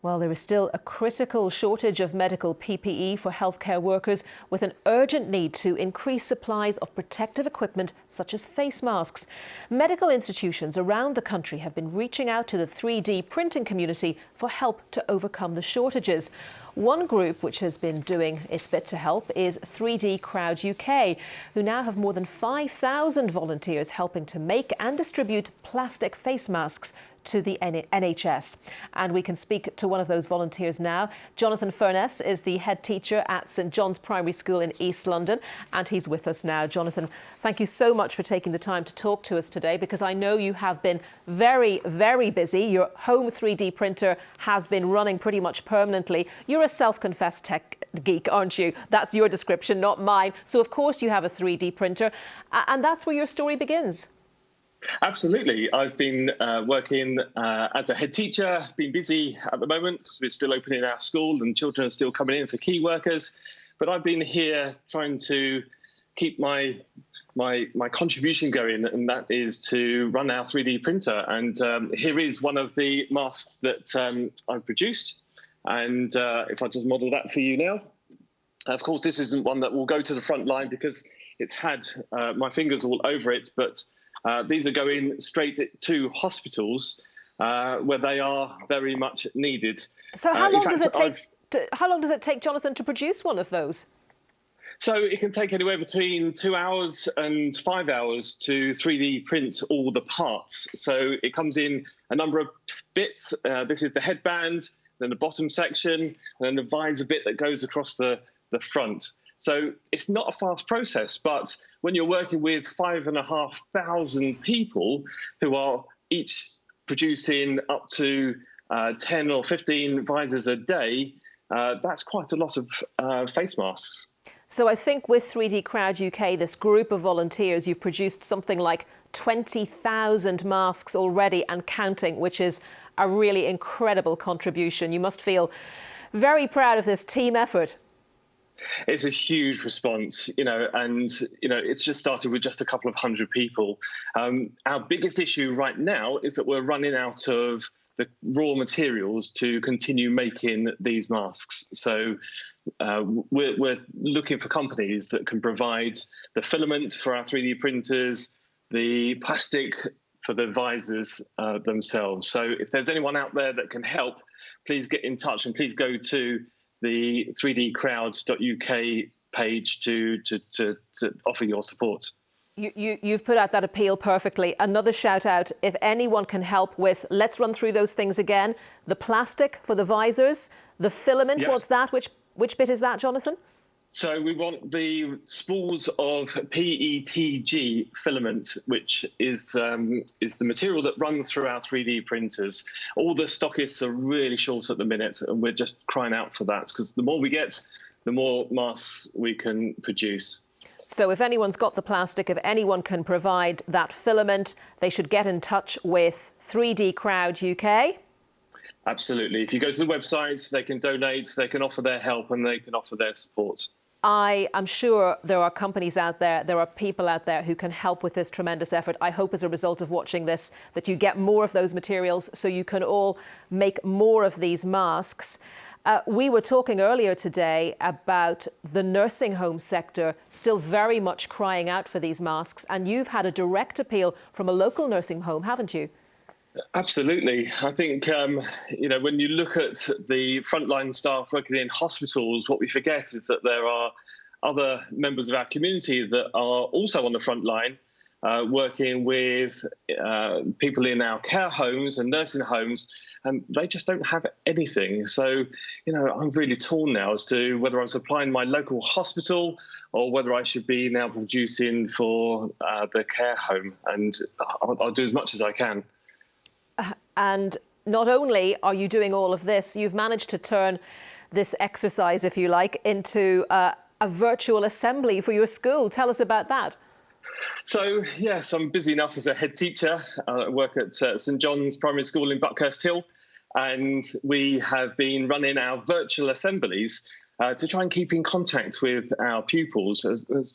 Well, there is still a critical shortage of medical PPE for healthcare workers, with an urgent need to increase supplies of protective equipment such as face masks. Medical institutions around the country have been reaching out to the 3D printing community for help to overcome the shortages. One group which has been doing its bit to help is 3D Crowd UK, who now have more than 5,000 volunteers helping to make and distribute plastic face masks to the NHS. And we can speak to one of those volunteers now. Jonathan Furness is the head teacher at St John's Primary School in East London, and he's with us now. Jonathan, thank you so much for taking the time to talk to us today, because I know you have been very, very busy. Your home 3D printer has been running pretty much permanently. You're a self-confessed tech geek, aren't you? That's your description, not mine. So of course you have a 3D printer, and that's where your story begins. Absolutely. I've been working as a head teacher, been busy at the moment because we're still opening our school and children are still coming in for key workers. But I've been here trying to keep my contribution going, and that is to run our 3D printer. And here is one of the masks that I've produced. And if I just model that for you now. Of course, this isn't one that will go to the front line because it's had my fingers all over it, but these are going straight to hospitals where they are very much needed. So how long does it take, Jonathan, to produce one of those? So it can take anywhere between 2 hours and 5 hours to 3D print all the parts. So it comes in a number of bits. This is the headband, then the bottom section, and then the visor bit that goes across the front. So it's not a fast process, but when you're working with 5,500 people who are each producing up to 10 or 15 visors a day, that's quite a lot of face masks. So I think with 3D Crowd UK, this group of volunteers, you've produced something like 20,000 masks already and counting, which is a really incredible contribution. You must feel very proud of this team effort. It's a huge response, and it's just started with just a couple of hundred people. Our biggest issue right now is that we're running out of the raw materials to continue making these masks. So we're looking for companies that can provide the filament for our 3D printers, the plastic for the visors themselves. So if there's anyone out there that can help, please get in touch, and please go to the 3dcrowd.uk page to offer your support. You've put out that appeal perfectly. Another shout out, if anyone can help with, let's run through those things again. The plastic for the visors, the filament, Yes. What's that? Which bit is that, Jonathan? So we want the spools of PETG filament, which is the material that runs through our 3D printers. All the stockists are really short at the minute, and we're just crying out for that, because the more we get, the more masks we can produce. So if anyone's got the plastic, if anyone can provide that filament, they should get in touch with 3D Crowd UK. Absolutely. If you go to the website, they can donate, they can offer their help, and they can offer their support. I am sure there are companies out there, there are people out there who can help with this tremendous effort. I hope as a result of watching this that you get more of those materials so you can all make more of these masks. We were talking earlier today about the nursing home sector still very much crying out for these masks, and you've had a direct appeal from a local nursing home, haven't you? Absolutely. I think, when you look at the frontline staff working in hospitals, what we forget is that there are other members of our community that are also on the front line, working with people in our care homes and nursing homes, and they just don't have anything. So, I'm really torn now as to whether I'm supplying my local hospital or whether I should be now producing for the care home, and I'll do as much as I can. And not only are you doing all of this, you've managed to turn this exercise, if you like, into a virtual assembly for your school. Tell us about that. So, yes, I'm busy enough as a head teacher. I work at St John's Primary School in Buckhurst Hill, and we have been running our virtual assemblies to try and keep in contact with our pupils.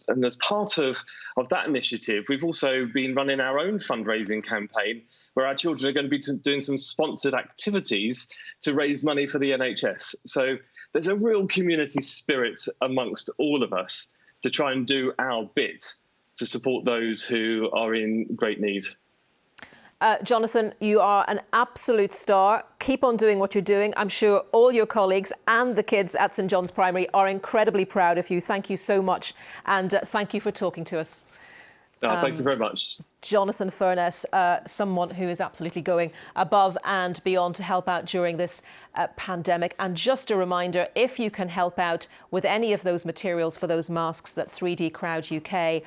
And as part of that initiative, we've also been running our own fundraising campaign where our children are going to be doing some sponsored activities to raise money for the NHS. So there's a real community spirit amongst all of us to try and do our bit to support those who are in great need. Jonathan, you are an absolute star. Keep on doing what you're doing. I'm sure all your colleagues and the kids at St John's Primary are incredibly proud of you. Thank you so much. And thank you for talking to us. Thank you very much. Jonathan Furness, someone who is absolutely going above and beyond to help out during this pandemic. And just a reminder, if you can help out with any of those materials for those masks that 3D Crowd UK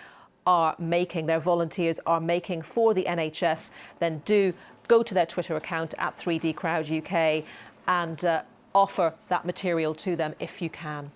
are making, their volunteers are making for the NHS, then do go to their Twitter account at 3D Crowd UK and offer that material to them if you can.